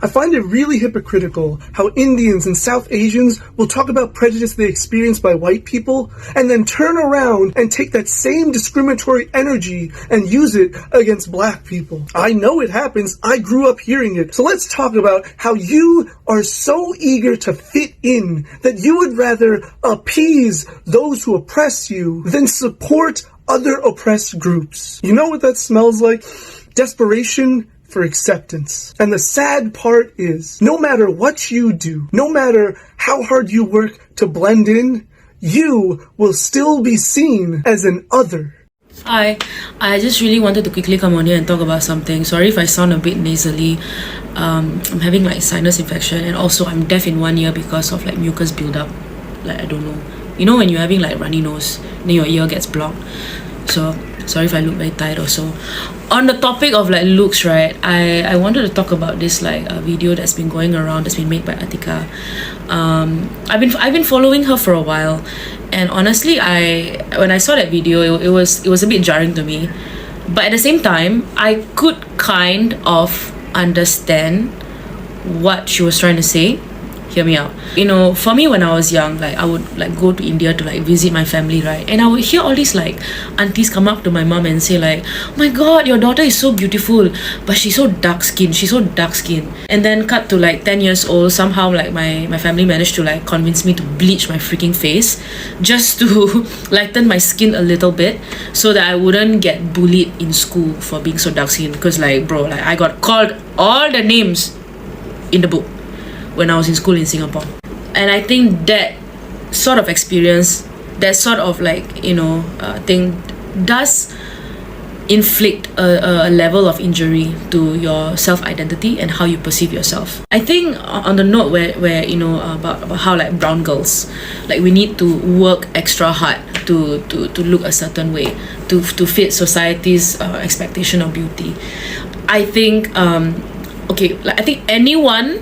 I find it really hypocritical how Indians and South Asians will talk about prejudice they experience by white people and then turn around and take that same discriminatory energy and use it against black people. I know it happens. I grew up hearing it. So let's talk about how you are so eager to fit in that you would rather appease those who oppress you than support other oppressed groups. You know what that smells like? Desperation for acceptance. And the sad part is, no matter what you do, no matter how hard you work to blend in, you will still be seen as an other. Hi, I just really wanted to quickly come on here and talk about something. Sorry if I sound a bit nasally. I'm having like sinus infection, and also I'm deaf in one ear because of like mucus buildup. Like, I don't know. You know when you're having like runny nose, then your ear gets blocked. So sorry if I look very tired also. On the topic of like looks, right, I wanted to talk about this like a video that's been going around, that's been made by Atika. I've been following her for a while, and honestly, when I saw that video, it was a bit jarring to me. But at the same time, I could kind of understand what she was trying to say. Hear me out. You know, for me when I was young, like I would like go to India to like visit my family, right? And I would hear all these like aunties come up to my mom and say like, "Oh my god, your daughter is so beautiful, but she's so dark skinned, And then cut to like 10 years old, somehow like my family managed to like convince me to bleach my freaking face just to lighten my skin a little bit so that I wouldn't get bullied in school for being so dark skinned. Because like bro, like I got called all the names in the book when I was in school in Singapore. And I think that sort of experience, that sort of like, you know, thing does inflict a level of injury to your self-identity and how you perceive yourself. I think on the note where you know, about how like brown girls, like we need to work extra hard to look a certain way, to fit society's expectation of beauty. I think okay, like I think anyone,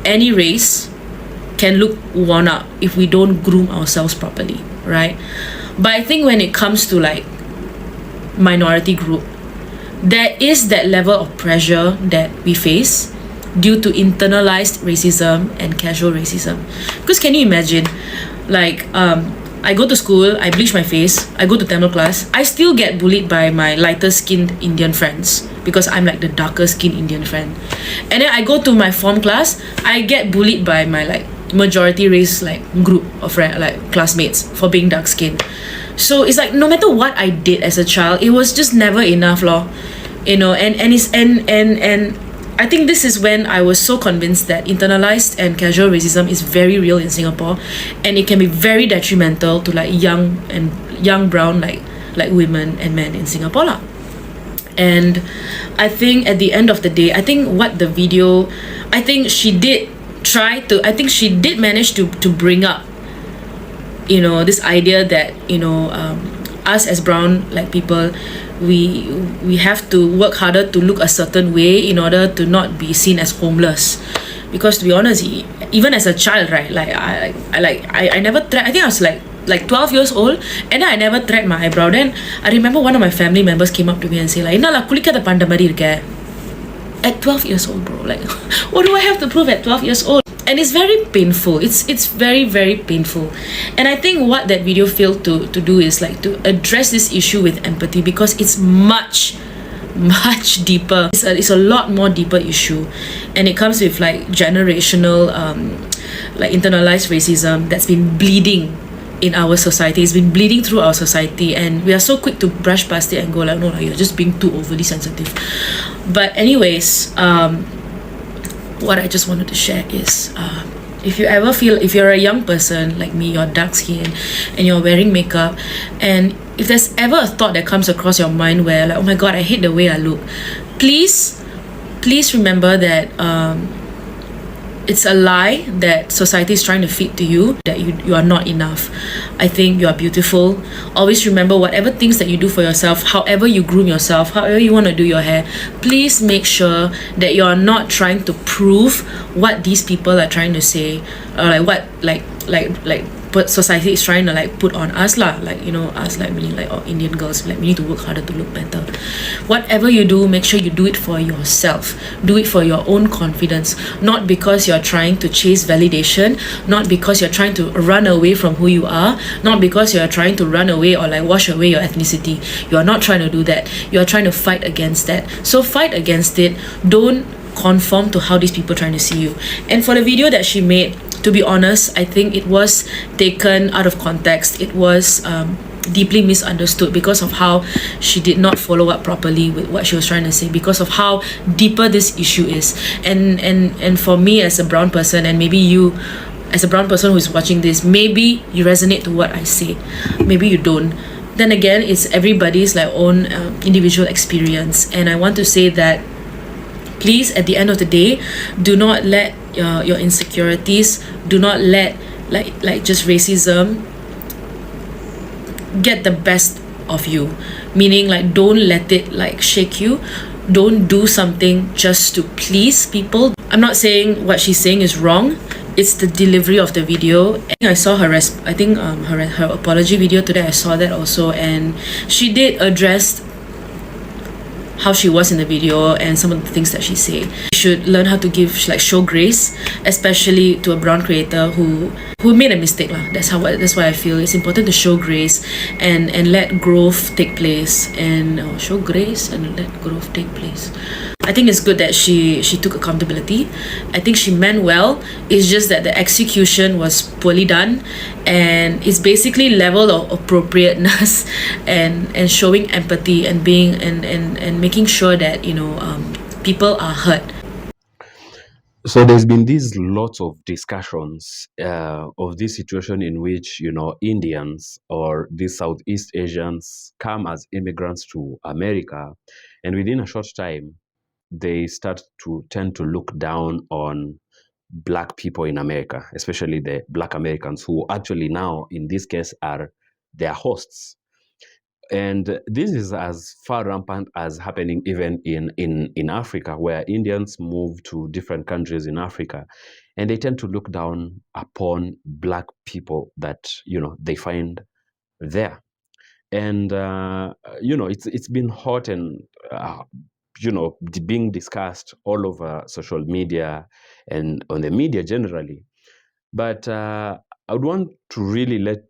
any race can look worn out if we don't groom ourselves properly, right? But I think when it comes to like minority group, there is that level of pressure that we face due to internalized racism and casual racism. Because can you imagine, like I go to school, I bleach my face, I go to Tamil class, I still get bullied by my lighter skinned Indian friends because I'm like the darker skinned Indian friend. And then I go to my form class, I get bullied by my like majority race like group of like classmates for being dark skinned. So it's like no matter what I did as a child, it was just never enough lor. You know, and I think this is when I was so convinced that internalized and casual racism is very real in Singapore, and it can be very detrimental to like young brown like women and men in Singapore lah. And I think at the end of the day, I think what the video, I think she did manage to bring up, you know, this idea that, you know, us as brown like people, we have to work harder to look a certain way in order to not be seen as homeless. Because to be honest, even as a child, right, like I never tried. I think I was like 12 years old, and then I never thread my eyebrow. Then I remember one of my family members came up to me and say like, "Innala kulikada panda mari irke." At 12 years old, bro, like what do I have to prove at 12 years old? And it's very painful. It's very, very painful. And I think what that video failed to do is like to address this issue with empathy, because it's much deeper. It's a lot more deeper issue, and it comes with like generational like internalized racism that's been bleeding in our society. It's been bleeding through our society, and we are so quick to brush past it and go like, no, you're just being too overly sensitive. But anyways, what I just wanted to share is, if you ever feel, if you're a young person like me, you're dark skinned and you're wearing makeup, and if there's ever a thought that comes across your mind where like, oh my god, I hate the way I look, please remember that it's a lie that society is trying to feed to you, that you are not enough. I think you are beautiful. Always remember, whatever things that you do for yourself, however you groom yourself, however you want to do your hair, please make sure that you are not trying to prove what these people are trying to say, or like what like but society is trying to like put on us lah, like, you know, us, like meaning like Indian girls, like we need to work harder to look better. Whatever you do, make sure you do it for yourself, do it for your own confidence, not because you're trying to chase validation, not because you're trying to run away from who you are, not because you're trying to run away or like wash away your ethnicity. You are not trying to do that. You are trying to fight against that. So fight against it. Don't conform to how these people are trying to see you. And for the video that she made, to be honest, I think it was taken out of context. It was deeply misunderstood because of how she did not follow up properly with what she was trying to say, because of how deeper this issue is. And for me as a brown person, and maybe you as a brown person who is watching this, maybe you resonate to what I say, maybe you don't. Then again, it's everybody's like own individual experience. And I want to say that please, at the end of the day, do not let your insecurities, do not let like just racism get the best of you. Meaning, like, don't let it like shake you. Don't do something just to please people. I'm not saying what she's saying is wrong. It's the delivery of the video. I saw her her apology video today. I saw that also, and she did address how she was in the video and some of the things that she said. You should learn how to show grace, especially to a brown creator who made a mistake lah. That's why I feel it's important to show grace and let growth take place, and show grace and let growth take place. I think it's good that she took accountability. I think she meant well. It's just that the execution was poorly done, and it's basically level of appropriateness and showing empathy and being and making sure that, you know, people are heard. So there's been these lots of discussions of this situation in which, you know, Indians or these Southeast Asians come as immigrants to America, and within a short time, they start to tend to look down on Black people in America, especially the Black Americans, who actually now, in this case, are their hosts. And this is as far rampant as happening even in Africa, where Indians move to different countries in Africa, and they tend to look down upon Black people that, you know, they find there. And you know, it's been hot and you know, being discussed all over social media and on the media generally. But I would want to really let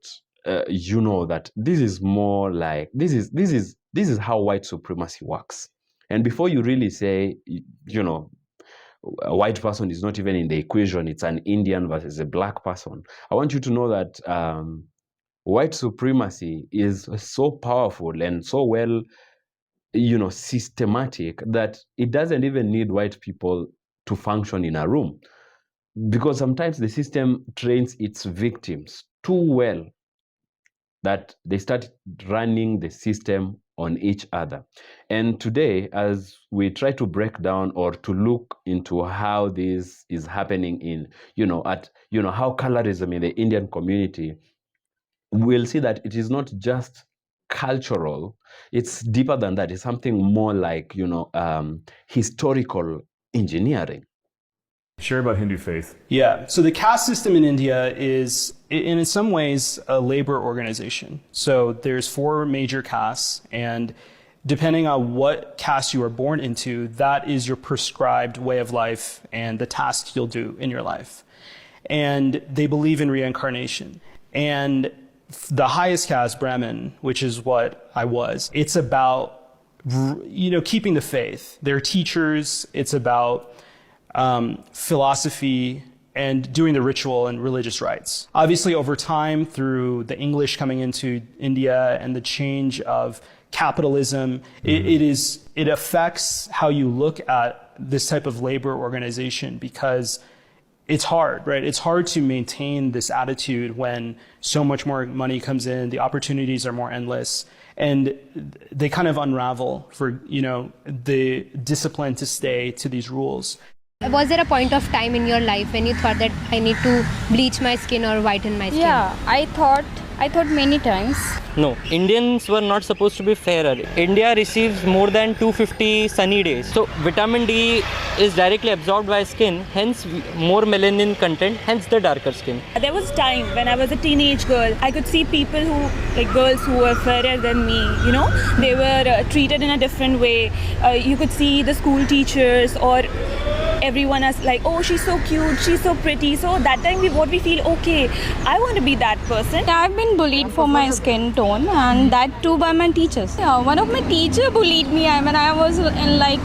you know that this is more like this is how white supremacy works. And before you really say, you know, a white person is not even in the equation, it's an Indian versus a Black person, I want you to know that white supremacy is so powerful and so well, you know, systematic that it doesn't even need white people to function in a room, because sometimes the system trains its victims too well that they start running the system on each other. And today, as we try to break down or to look into how this is happening in, you know, how colorism in the Indian community, we'll see that it is not just cultural, it's deeper than that. It's something more like, you know, historical engineering. Share about Hindu faith. Yeah, so the caste system in India is, in some ways, a labor organization. So there's 4 major castes, and depending on what caste you are born into, that is your prescribed way of life and the tasks you'll do in your life. And they believe in reincarnation. And the highest caste, Brahmin, which is what I was, it's about, you know, keeping the faith. They're teachers. It's about philosophy and doing the ritual and religious rites. Obviously, over time, through the English coming into India and the change of capitalism, it affects how you look at this type of labor organization, because it's hard, right? It's hard to maintain this attitude when so much more money comes in, the opportunities are more endless, and they kind of unravel for, you know, the discipline to stay to these rules. Was there a point of time in your life when you thought that I need to bleach my skin or whiten my skin? Yeah, I thought I thought many times. No, Indians were not supposed to be fairer. India receives more than 250 sunny days. So vitamin D is directly absorbed by skin, hence more melanin content, hence the darker skin. There was time when I was a teenage girl, I could see people who, like girls who were fairer than me, you know, they were treated in a different way. You could see the school teachers or everyone as like, oh, she's so cute, she's so pretty. So that time we feel, okay, I want to be that person. I've been bullied for my skin tone, and that too by my teachers. One of my teacher bullied me when I was in like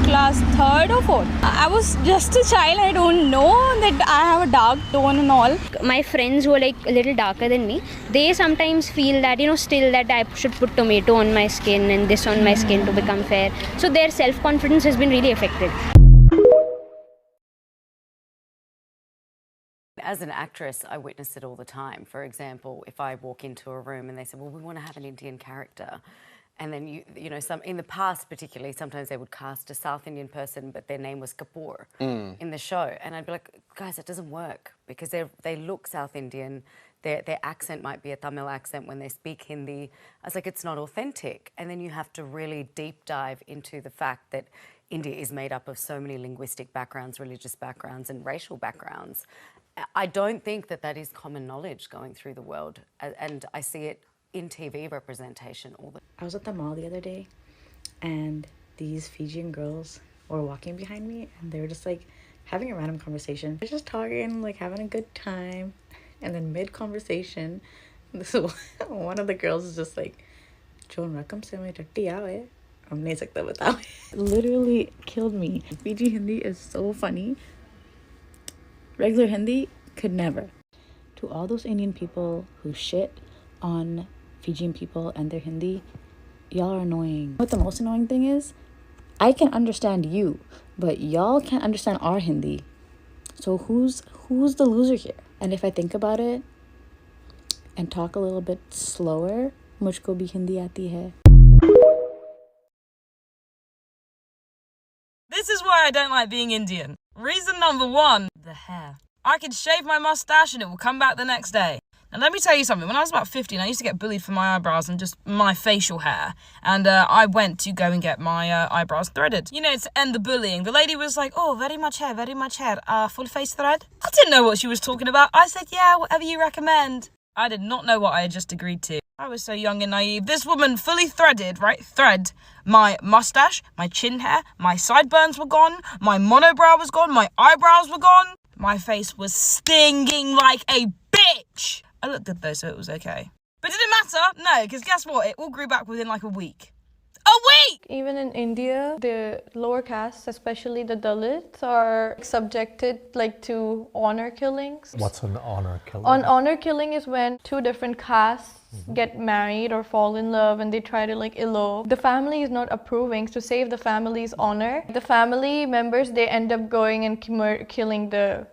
class 3rd or 4th. I was just a child. I don't know that I have a dark tone and all. My friends who are like a little darker than me, they sometimes feel that, you know, still that I should put tomato on my skin and this on my skin to become fair. So their self-confidence has been really affected. As an actress, I witness it all the time. For example, if I walk into a room and they say, well, we want to have an Indian character. And then, you know, in the past particularly, sometimes they would cast a South Indian person, but their name was Kapoor in the show. And I'd be like, guys, it doesn't work because they look South Indian. Their accent might be a Tamil accent when they speak Hindi. I was like, it's not authentic. And then you have to really deep dive into the fact that India is made up of so many linguistic backgrounds, religious backgrounds and racial backgrounds. I don't think that that is common knowledge going through the world, and I see it in TV representation all the time. I was at the mall the other day, and these Fijian girls were walking behind me, and they were just like having a random conversation. They're just talking, like having a good time, and then mid-conversation, so one of the girls is just like, "Chon rakam se mein tatti aawe." I'm nahi sakta batao. Literally killed me. Fiji Hindi is so funny. Regular Hindi could never. To all those Indian people who shit on Fijian people and their Hindi, y'all are annoying. What the most annoying thing is, I can understand you, but y'all can't understand our Hindi. So who's the loser here? And if I think about it and talk a little bit slower, mujhko bhi Hindi aati hai. This is why I don't like being Indian. Reason number 1, the hair. I can shave my mustache and it will come back the next day. And let me tell you something, when I was about 15, I used to get bullied for my eyebrows and just my facial hair. And I went to go and get my eyebrows threaded. You know, to end the bullying. The lady was like, oh, very much hair, full face thread. I didn't know what she was talking about. I said, yeah, whatever you recommend. I did not know what I had just agreed to. I was so young and naive. This woman fully threaded, right? Thread my mustache, my chin hair, my sideburns were gone, my monobrow was gone, my eyebrows were gone. My face was stinging like a bitch. I looked good though, so it was okay. But did it matter? No, because guess what? It all grew back within like a week. A week! Even in India, the lower castes, especially the Dalits, are subjected like to honor killings. What's an honor killing? Honor killing is when two different castes get married or fall in love and they try to like elope. The family is not approving to save the family's honor. The family members, they end up going and killing the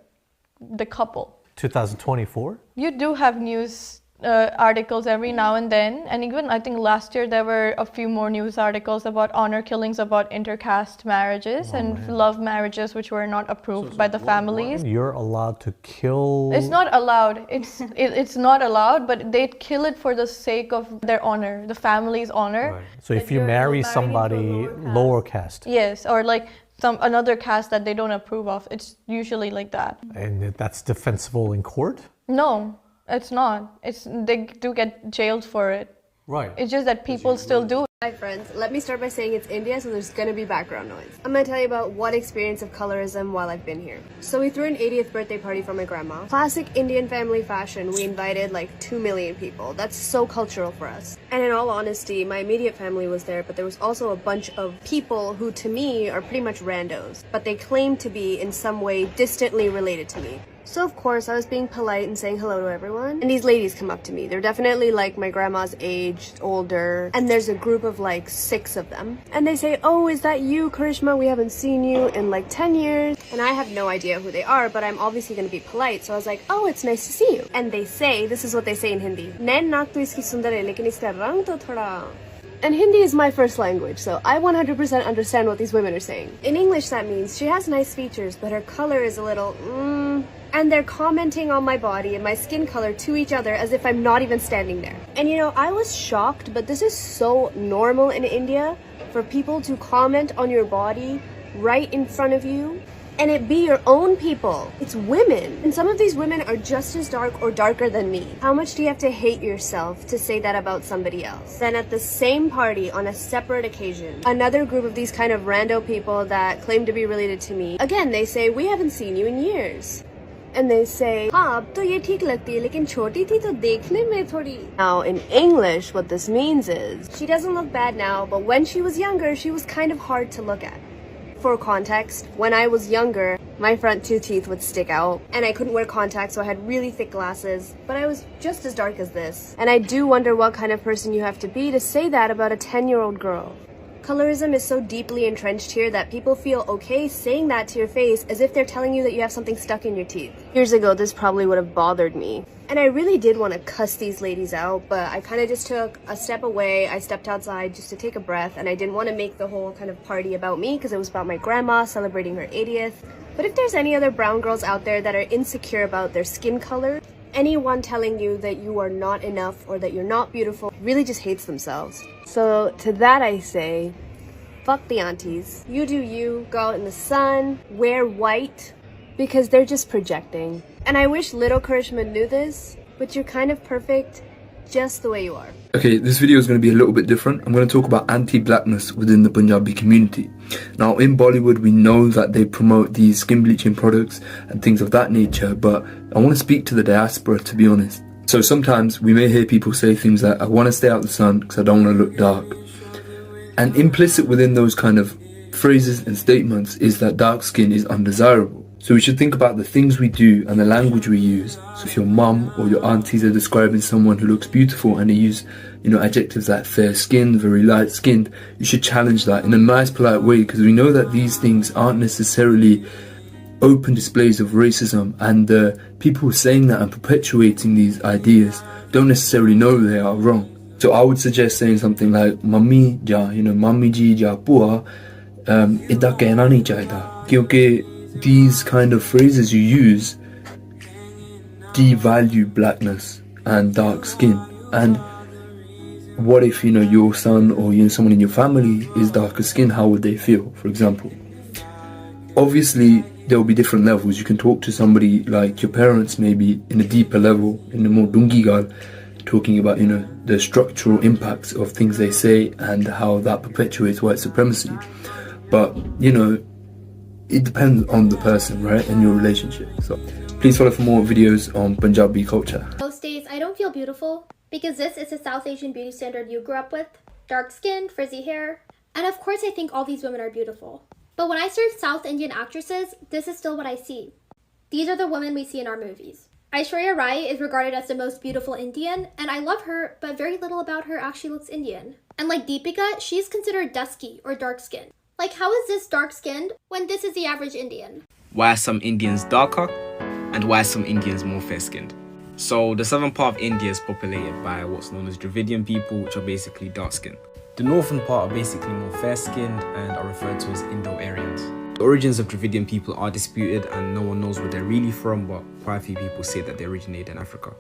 couple. 2024? You do have news articles every now and then, and even I think last year there were a few more news articles about honor killings, about intercaste marriages love marriages which were not approved by the families. You're allowed to kill? It's not allowed. It's not allowed, but they kill it for the sake of their honor, the family's honor. Right. So if you marry somebody lower caste? Yes, or like another caste that they don't approve of, it's usually like that. And that's defensible in court? No. It's not. They do get jailed for it. Right. It's just that people still do it. Hi friends, let me start by saying it's India, so there's gonna be background noise. I'm gonna tell you about one experience of colorism while I've been here. So we threw an 80th birthday party for my grandma. Classic Indian family fashion, we invited like 2 million people. That's so cultural for us. And in all honesty, my immediate family was there, but there was also a bunch of people who to me are pretty much randos, but they claim to be in some way distantly related to me. So of course I was being polite and saying hello to everyone, and these ladies come up to me. They're definitely like my grandma's age, older, and there's a group of like 6 of them. And they say, oh, is that you, Karishma? We haven't seen you in like 10 years. And I have no idea who they are, but I'm obviously going to be polite. So I was like, oh, it's nice to see you. And they say, this is what they say in Hindi, Nain naak to iski sundar hai, lekin iska rang to thoda And Hindi is my first language, so I 100% understand what these women are saying. In English, that means she has nice features, but her color is a little, and they're commenting on my body and my skin color to each other as if I'm not even standing there. And you know, I was shocked, but this is so normal in India for people to comment on your body right in front of you. And it be your own people. It's women. And some of these women are just as dark or darker than me. How much do you have to hate yourself to say that about somebody else? Then at the same party, on a separate occasion, another group of these kind of rando people that claim to be related to me, again, they say, we haven't seen you in years. And they say, हाँ अब तो ये ठीक लगती है लेकिन छोटी थी तो देखने में थोड़ी. Now in English, what this means is, she doesn't look bad now, but when she was younger, she was kind of hard to look at. For context, when I was younger, my front two teeth would stick out and I couldn't wear contacts, so I had really thick glasses, but I was just as dark as this. And I do wonder what kind of person you have to be to say that about a 10-year-old girl. Colorism is so deeply entrenched here that people feel okay saying that to your face as if they're telling you that you have something stuck in your teeth. Years ago, this probably would have bothered me. And I really did want to cuss these ladies out, but I kind of just took a step away. I stepped outside just to take a breath, and I didn't want to make the whole kind of party about me because it was about my grandma celebrating her 80th. But if there's any other brown girls out there that are insecure about their skin color, anyone telling you that you are not enough or that you're not beautiful really just hates themselves. So to that I say, fuck the aunties. You do you, go out in the sun, wear white, because they're just projecting. And I wish little Karishma knew this, but you're kind of perfect just the way you are. Okay, this video is going to be a little bit different. I'm going to talk about anti-blackness within the Punjabi community. Now, in Bollywood, we know that they promote these skin bleaching products and things of that nature, but I want to speak to the diaspora, to be honest. So sometimes we may hear people say things like, I want to stay out of the sun because I don't want to look dark. And implicit within those kind of phrases and statements is that dark skin is undesirable. So we should think about the things we do and the language we use. So if your mum or your aunties are describing someone who looks beautiful and they use, adjectives like fair skinned, very light skinned, you should challenge that in a nice, polite way, because we know that these things aren't necessarily open displays of racism, and the people saying that and perpetuating these ideas don't necessarily know they are wrong. So I would suggest saying something like, Mummy ja, Mummy ji ja pua, idda kehna nahi chahida. Kyunki these kind of phrases you use devalue blackness and dark skin. And what if your son or someone in your family is darker skin? How would they feel, for example? Obviously there will be different levels. You can talk to somebody like your parents, maybe in a deeper level, in a more dungigal, talking about the structural impacts of things they say and how that perpetuates white supremacy. But it depends on the person, right, and your relationship. So please follow for more videos on Punjabi culture. Most days I don't feel beautiful because this is the South Asian beauty standard you grew up with. Dark skin, frizzy hair. And of course I think all these women are beautiful. But when I search South Indian actresses, this is still what I see. These are the women we see in our movies. Aishwarya Rai is regarded as the most beautiful Indian, and I love her, but very little about her actually looks Indian. And like Deepika, she's considered dusky or dark skinned. Like, how is this dark skinned when this is the average Indian? Why are some Indians darker and why are some Indians more fair skinned? So the southern part of India is populated by what's known as Dravidian people, which are basically dark skinned. The northern part are basically more fair skinned and are referred to as Indo-Aryans. The origins of Dravidian people are disputed and no one knows where they're really from, but quite a few people say that they originated in Africa.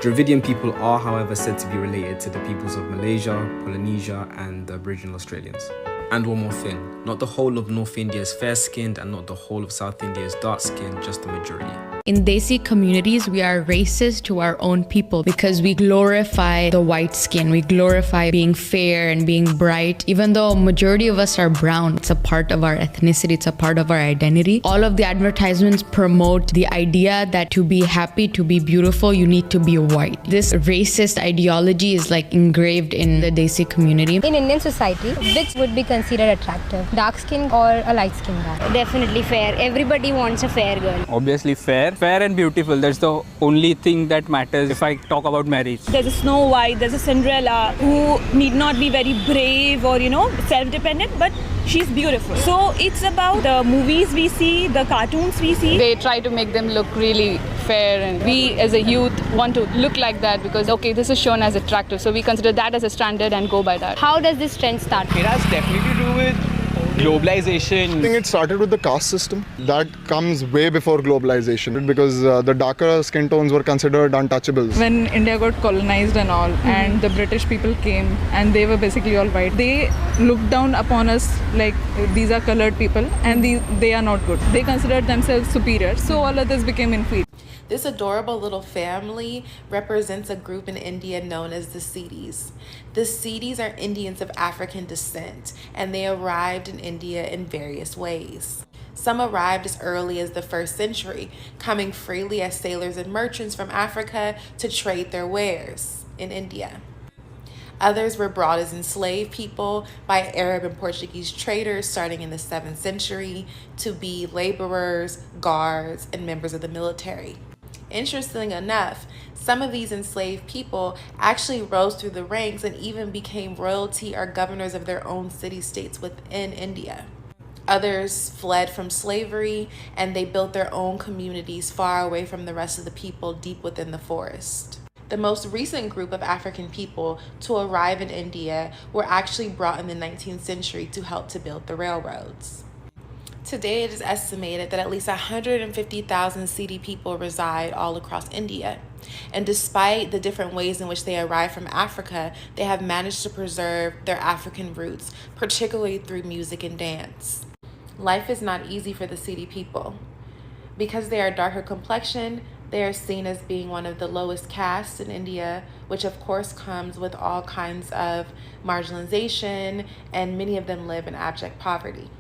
Dravidian people are, however, said to be related to the peoples of Malaysia, Polynesia and the Aboriginal Australians. And one more thing, not the whole of North India is fair-skinned and not the whole of South India is dark-skinned, just the majority. In Desi communities, we are racist to our own people because we glorify the white skin. We glorify being fair and being bright. Even though majority of us are brown, it's a part of our ethnicity, it's a part of our identity. All of the advertisements promote the idea that to be happy, to be beautiful, you need to be white. This racist ideology is like engraved in the Desi community. In Indian society, which would be considered attractive? Dark skin or a light skin guy? Definitely fair. Everybody wants a fair girl. Obviously fair. Fair and beautiful, that's the only thing that matters if I talk about marriage. There's a Snow White, there's a Cinderella who need not be very brave or self-dependent, but she's beautiful. So it's about the movies we see, the cartoons we see. They try to make them look really fair, and we as a youth want to look like that because, okay, this is shown as attractive, so we consider that as a standard and go by that. How does this trend start? It has definitely to do with globalization. I think it started with the caste system. That comes way before globalization because the darker skin tones were considered untouchables. When India got colonized and all, and the British people came and they were basically all white, they looked down upon us like these are colored people and they are not good. They considered themselves superior, so all others became inferior. This adorable little family represents a group in India known as the Siddhis. The Siddhis are Indians of African descent, and they arrived in India in various ways. Some arrived as early as the 1st century, coming freely as sailors and merchants from Africa to trade their wares in India. Others were brought as enslaved people by Arab and Portuguese traders starting in the 7th century to be laborers, guards, and members of the military. Interestingly enough, some of these enslaved people actually rose through the ranks and even became royalty or governors of their own city-states within India. Others fled from slavery and they built their own communities far away from the rest of the people deep within the forest. The most recent group of African people to arrive in India were actually brought in the 19th century to help to build the railroads. Today, it is estimated that at least 150,000 Siddhi people reside all across India. And despite the different ways in which they arrive from Africa, they have managed to preserve their African roots, particularly through music and dance. Life is not easy for the Siddhi people. Because they are darker complexion, they are seen as being one of the lowest castes in India, which of course comes with all kinds of marginalization, and many of them live in abject poverty.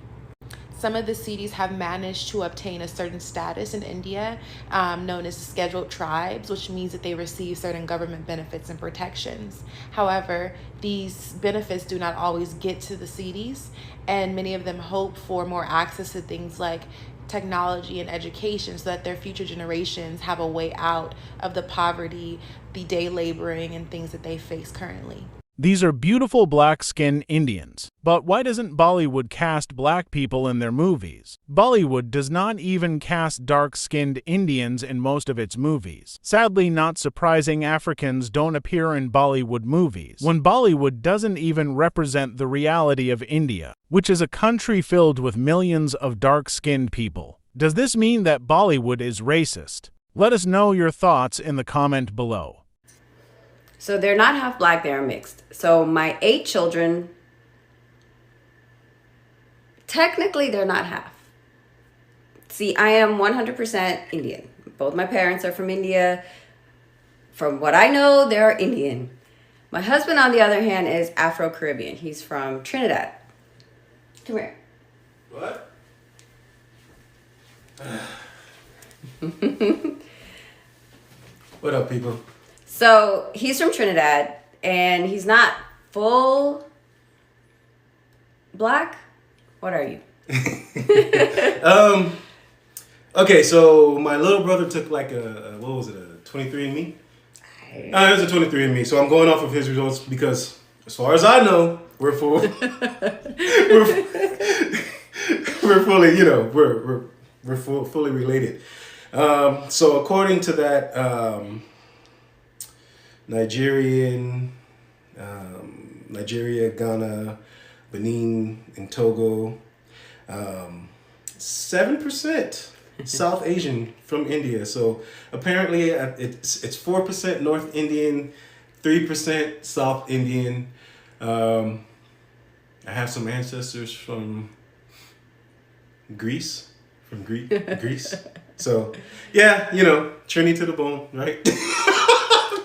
Some of the Siddhis have managed to obtain a certain status in India, known as scheduled tribes, which means that they receive certain government benefits and protections. However, these benefits do not always get to the Siddhis, and many of them hope for more access to things like technology and education so that their future generations have a way out of the poverty, the day laboring, and things that they face currently. These are beautiful black-skinned Indians. But why doesn't Bollywood cast black people in their movies? Bollywood does not even cast dark-skinned Indians in most of its movies. Sadly, not surprising, Africans don't appear in Bollywood movies, when Bollywood doesn't even represent the reality of India, which is a country filled with millions of dark-skinned people. Does this mean that Bollywood is racist? Let us know your thoughts in the comment below. So they're not half black, they're mixed. So my 8 children, technically they're not half. See, I am 100% Indian. Both my parents are from India. From what I know, they're Indian. My husband, on the other hand, is Afro-Caribbean. He's from Trinidad. Come here. What? What up, people? So he's from Trinidad, and he's not full black. What are you? Okay, so my little brother took like a 23andMe? It was a 23andMe, so I'm going off of his results because as far as I know, we're full. we're fully, we're fully related. So according to that, Nigeria, Ghana, Benin, and Togo, 7% South Asian from India. So apparently it's 4% North Indian, 3% South Indian. I have some ancestors from Greece, Greece. So yeah, Trini to the bone, right?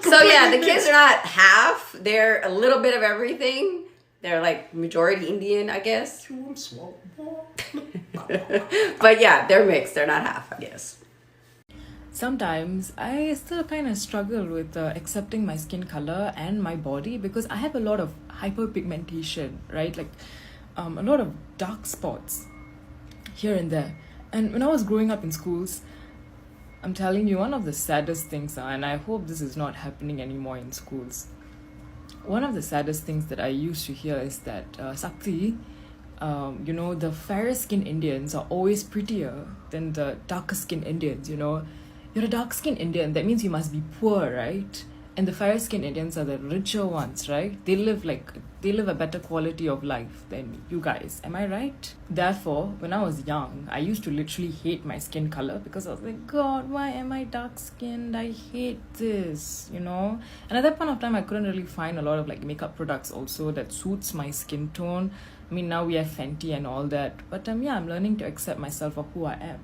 So yeah, the kids are not half. They're a little bit of everything. They're like majority Indian, I guess. But yeah, they're mixed. They're not half, I guess. Sometimes I still kind of struggle with accepting my skin color and my body because I have a lot of hyperpigmentation, right? Like a lot of dark spots here and there. And when I was growing up in schools, I'm telling you, one of the saddest things, and I hope this is not happening anymore in schools, one of the saddest things that I used to hear is that Sakti, the fairer skinned Indians are always prettier than the darker skinned Indians, you're a dark skinned Indian, that means you must be poor, right? And the fair skinned Indians are the richer ones, right? They live a better quality of life than you guys. Am I right? Therefore, when I was young, I used to literally hate my skin color because I was like, God, why am I dark skinned? I hate this, you know? And at that point of time, I couldn't really find a lot of like makeup products also that suits my skin tone. I mean, now we have Fenty and all that, but yeah, I'm learning to accept myself for who I am.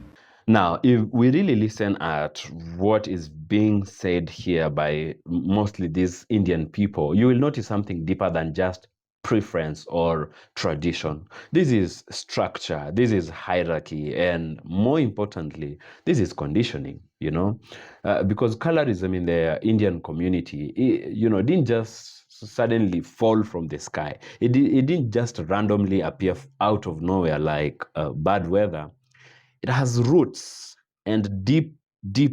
Now, if we really listen at what is being said here by mostly these Indian people, you will notice something deeper than just preference or tradition. This is structure, this is hierarchy, and more importantly, this is conditioning, you know, because colorism in the Indian community, didn't just suddenly fall from the sky. It didn't just randomly appear out of nowhere like bad weather. It has roots, and deep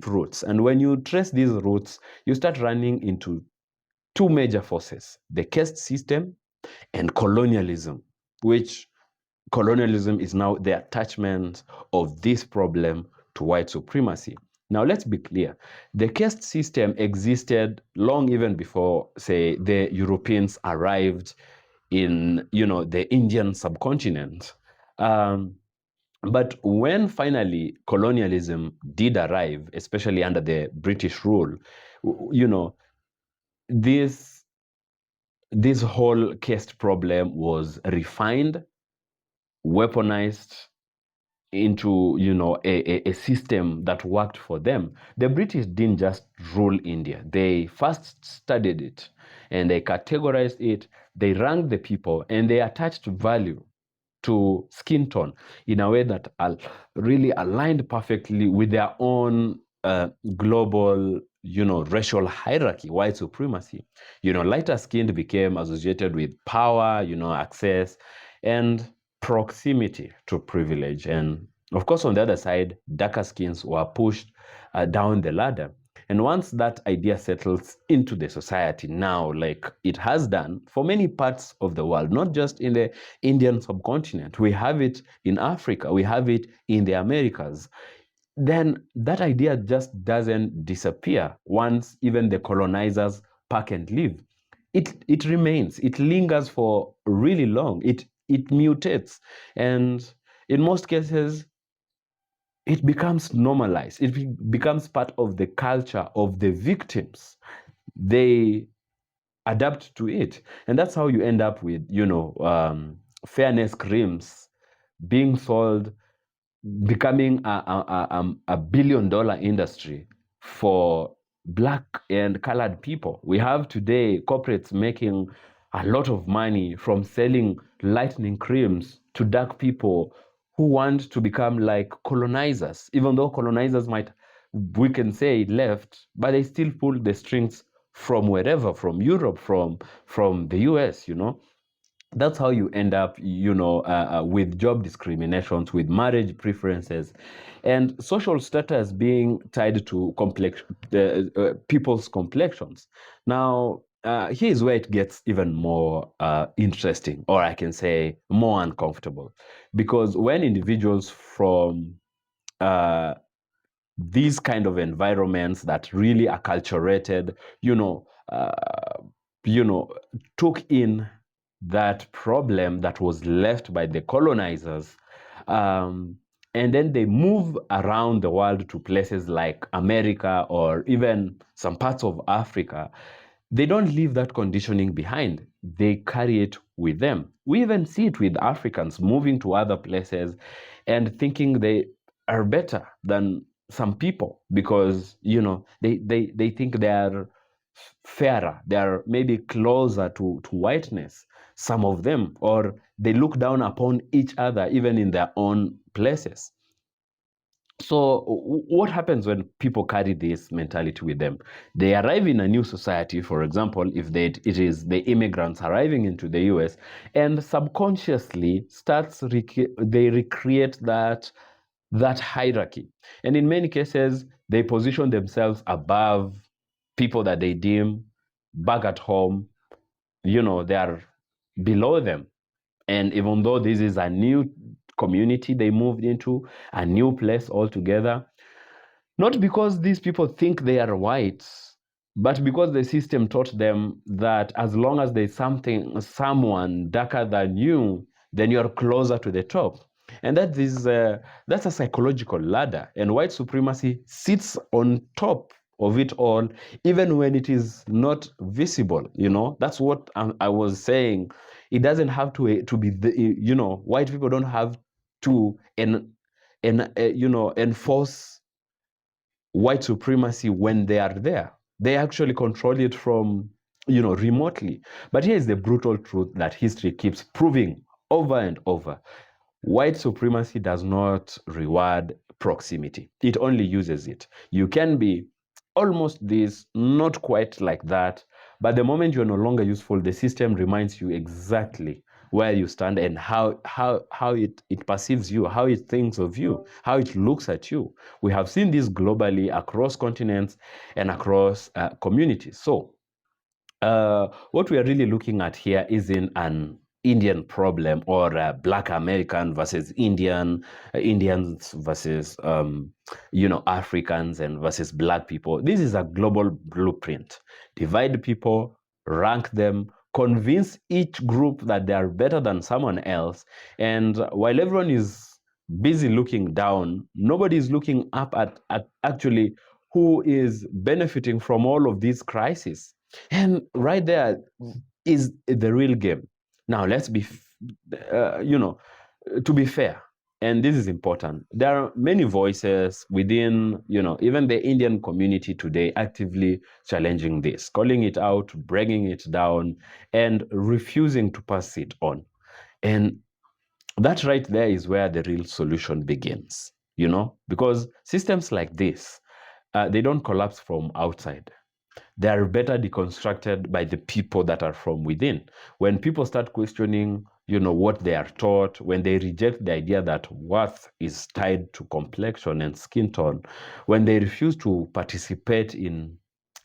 roots. And when you trace these roots, you start running into two major forces: the caste system and colonialism, which colonialism is now the attachment of this problem to white supremacy. Now, let's be clear. The caste system existed long even before, say, the Europeans arrived in, the Indian subcontinent. But when finally colonialism did arrive, especially under the British rule, this this whole caste problem was refined, weaponized into a system that worked for them. The British didn't just rule India. They first studied it, and they categorized it, they ranked the people, and they attached value to skin tone in a way that really aligned perfectly with their own global, racial hierarchy, white supremacy. Lighter skinned became associated with power, access, and proximity to privilege. And of course, on the other side, darker skins were pushed down the ladder. And once that idea settles into the society now, like it has done for many parts of the world, not just in the Indian subcontinent, we have it in Africa, we have it in the Americas, then that idea just doesn't disappear once even the colonizers pack and leave. It remains, it lingers for really long, it mutates, and in most cases, it becomes normalized. It becomes part of the culture of the victims. They adapt to it. And that's how you end up with, fairness creams being sold, becoming a billion-dollar industry for black and colored people. We have today corporates making a lot of money from selling lightening creams to dark people who want to become like colonizers, even though colonizers might, we can say, left, but they still pull the strings from wherever, from Europe, from the US. That's how you end up, with job discriminations, with marriage preferences, and social status being tied to people's complexions. Now, here's where it gets even more interesting, or I can say more uncomfortable, because when individuals from these kind of environments that really acculturated, you know, took in that problem that was left by the colonizers, and then they move around the world to places like America or even some parts of Africa. They don't leave that conditioning behind. They carry it with them. We even see it with Africans moving to other places and thinking they are better than some people because they think they are fairer, they are maybe closer to whiteness, some of them, or they look down upon each other even in their own places. So what happens when people carry this mentality with them? They arrive in a new society, for example, if it is the immigrants arriving into the US, and subconsciously they recreate that hierarchy. And in many cases, they position themselves above people that they deem back at home, they are below them. And even though this is a new community they moved into, a new place altogether, Not because these people think they are whites, but because the system taught them that as long as there's someone darker than you, then you're closer to the top. And that's a psychological ladder. And white supremacy sits on top of it all, even when it is not visible. That's what I was saying. It doesn't have to be white people don't have to enforce white supremacy when they are there. They actually control it from, remotely. But here is the brutal truth that history keeps proving over and over. White supremacy does not reward proximity. It only uses it. You can be almost this, not quite like that, but the moment you're no longer useful, the system reminds you exactly where you stand and how it perceives you, how it thinks of you, how it looks at you. We have seen this globally across continents and across communities. So what we are really looking at here isn't an Indian problem or Black American versus Indians versus Africans and versus Black people. This is a global blueprint. Divide people, rank them, convince each group that they are better than someone else, and while everyone is busy looking down, nobody is looking up at actually who is benefiting from all of these crises. And right there is the real game. Now, let's be, to be fair, and this is important, there are many voices within, even the Indian community today actively challenging this, calling it out, bringing it down, and refusing to pass it on. And that right there is where the real solution begins, because systems like this, they don't collapse from outside. They are better deconstructed by the people that are from within. When people start questioning, what they are taught, when they reject the idea that worth is tied to complexion and skin tone, when they refuse to participate in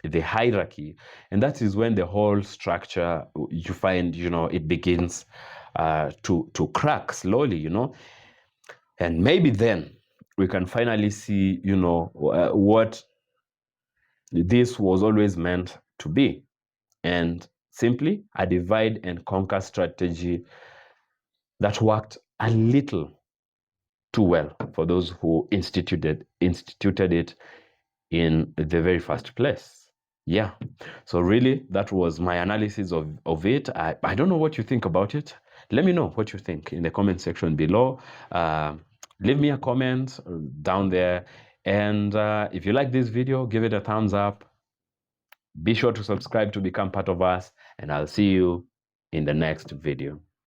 the hierarchy, and that is when the whole structure, you find, it begins to crack slowly, and maybe then we can finally see, what this was always meant to be, and simply a divide and conquer strategy that worked a little too well for those who instituted it in the very first place. Yeah. So really, that was my analysis of it. I don't know what you think about it. Let me know what you think in the comment section below. Leave me a comment down there. And if you like this video, give it a thumbs up. Be sure to subscribe to become part of us, and I'll see you in the next video.